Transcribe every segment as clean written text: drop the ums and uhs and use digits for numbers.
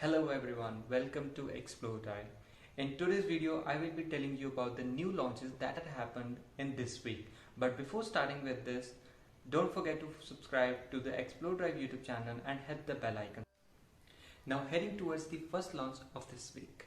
Hello everyone, welcome to Explore Time. In today's video, I will be telling you about the new launches that had happened in this week. But before starting with this, don't forget to subscribe to the Explore Drive YouTube channel and hit the bell icon. Now heading towards the first launch of this week.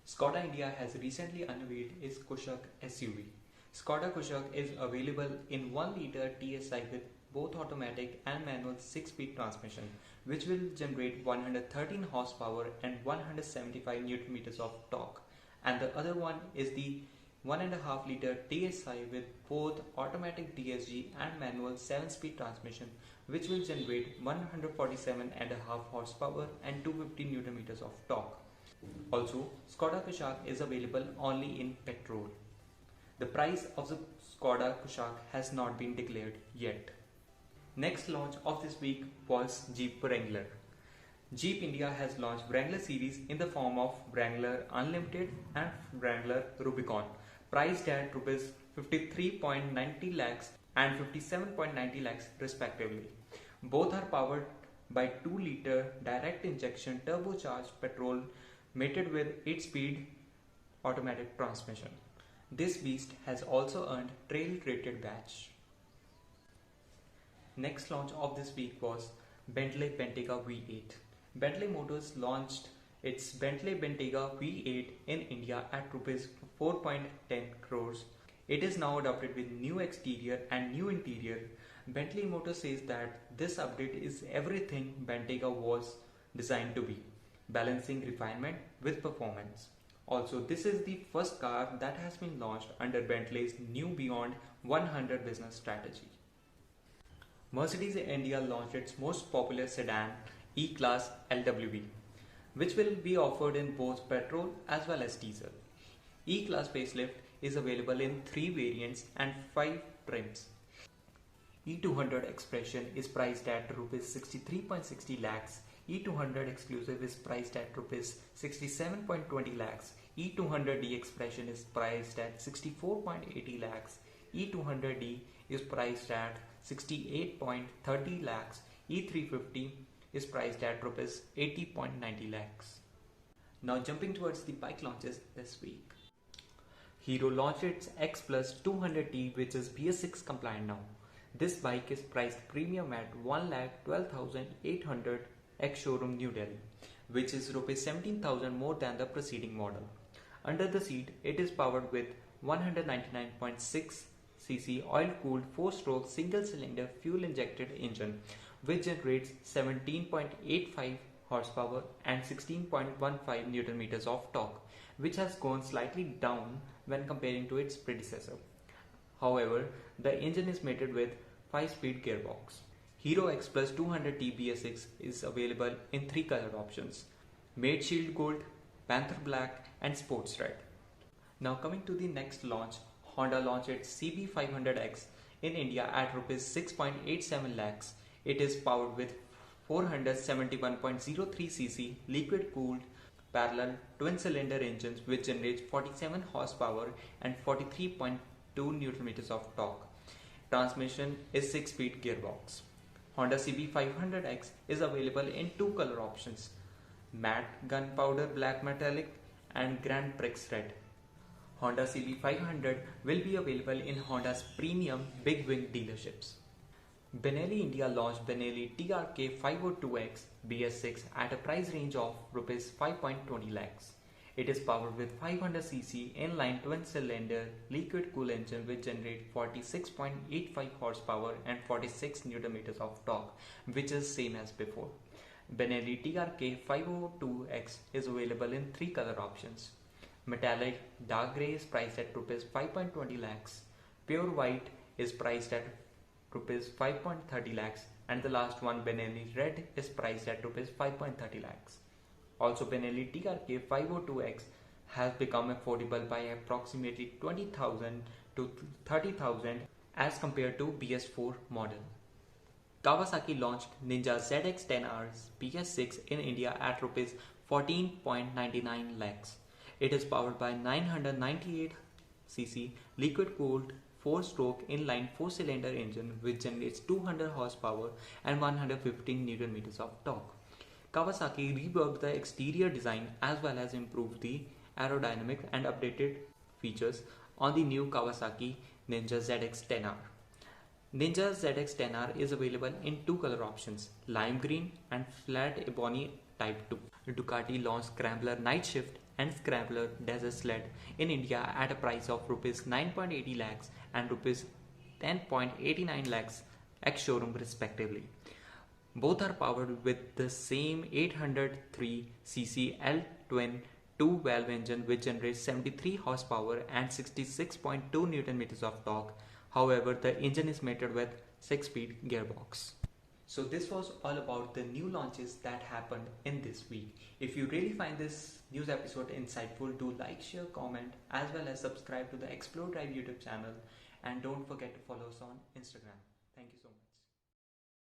Skoda India has recently unveiled its Kushaq SUV. Skoda Kushaq is available in 1-liter TSI with both automatic and manual 6-speed transmission, which will generate 113 horsepower and 175 Nm of torque. And the other one is the 1.5-liter TSI with both automatic DSG and manual 7-speed transmission, which will generate 147.5 horsepower and 250 Nm of torque. Also, Skoda Kushaq is available only in petrol. The price of the Skoda Kushaq has not been declared yet. Next launch of this week was Jeep Wrangler. Jeep India has launched Wrangler series in the form of Wrangler Unlimited and Wrangler Rubicon, priced at Rs 53.90 lakhs and 57.90 lakhs respectively. Both are powered by 2-liter direct injection turbocharged petrol mated with 8-speed automatic transmission. This beast has also earned Trail Rated badge. Next launch of this week was Bentley Bentayga V8. Bentley Motors launched its Bentley Bentayga V8 in India at Rs 4.10 crores. It is now adopted with new exterior and new interior. Bentley Motors says that this update is everything Bentayga was designed to be, balancing refinement with performance. Also, this is the first car that has been launched under Bentley's new Beyond 100 business strategy. Mercedes India launched its most popular sedan, E-Class LWB, which will be offered in both petrol as well as diesel. E-Class facelift is available in 3 variants and 5 trims. E200 Expression is priced at Rs 63.60 lakhs. E200 Exclusive is priced at Rs 67.20 lakhs. E200D Expression is priced at 64.80 lakhs. E200D is priced at 68.30 lakhs. E350 is priced at Rs 80.90 lakhs. Now jumping towards the bike launches this week. Hero launched its Xpulse 200T, which is BS6 compliant now. This bike is priced premium at 1,12,800 ex-showroom New Delhi, which is Rs 17,000 more than the preceding model. Under the seat, it is powered with 199.6 cc oil-cooled 4-stroke single-cylinder fuel-injected engine, which generates 17.85 horsepower and 16.15 Nm of torque, which has gone slightly down when comparing to its predecessor. However, the engine is mated with 5-speed gearbox. Hero Xpulse 200T BS6 is available in 3 color options: Matte Shield Gold, Panther Black and Sports Red. Now coming to the next launch, Honda launched its CB500X in India at Rs 6.87 lakhs. It is powered with 471.03 cc liquid cooled parallel twin cylinder engines, which generates 47 horsepower and 43.2 Nm of torque. Transmission is 6-speed gearbox. Honda CB500X is available in 2 color options: matte gunpowder black metallic and Grand Prix red. Honda CB500 will be available in Honda's premium big wing dealerships. Benelli India launched Benelli TRK502X BS6 at a price range of Rs 5.20 lakhs. It is powered with 500cc inline twin-cylinder liquid-cooled engine, which generates 46.85 horsepower and 46 Nm of torque, which is same as before. Benelli TRK502X is available in 3 color options. Metallic dark grey is priced at Rs 5.20 lakhs. Pure white is priced at Rs 5.30 lakhs, and the last one, Benelli red, is priced at Rs 5.30 lakhs. Also, Benelli TRK502X has become affordable by approximately 20,000 to 30,000 as compared to BS4 model. Kawasaki launched Ninja ZX-10R BS6 in India at Rs 14.99 lakhs. It is powered by 998 cc liquid-cooled 4-stroke inline 4-cylinder engine, which generates 200 horsepower and 115 Nm of torque. Kawasaki reworked the exterior design as well as improved the aerodynamics and updated features on the new Kawasaki Ninja ZX-10R. Ninja ZX-10R is available in two color options, lime green and flat ebony type 2. Ducati launched Scrambler Night Shift and Scrambler Desert Sled in India at a price of Rs 9.80 lakhs and Rs 10.89 lakhs ex-showroom respectively. Both are powered with the same 803cc L-twin 2-valve engine which generates 73 horsepower and 66.2 Nm of torque. However, the engine is mated with 6-speed gearbox. So this was all about the new launches that happened in this week. If you really find this news episode insightful, do like, share, comment, as well as subscribe to the Explore Drive YouTube channel, and don't forget to follow us on Instagram.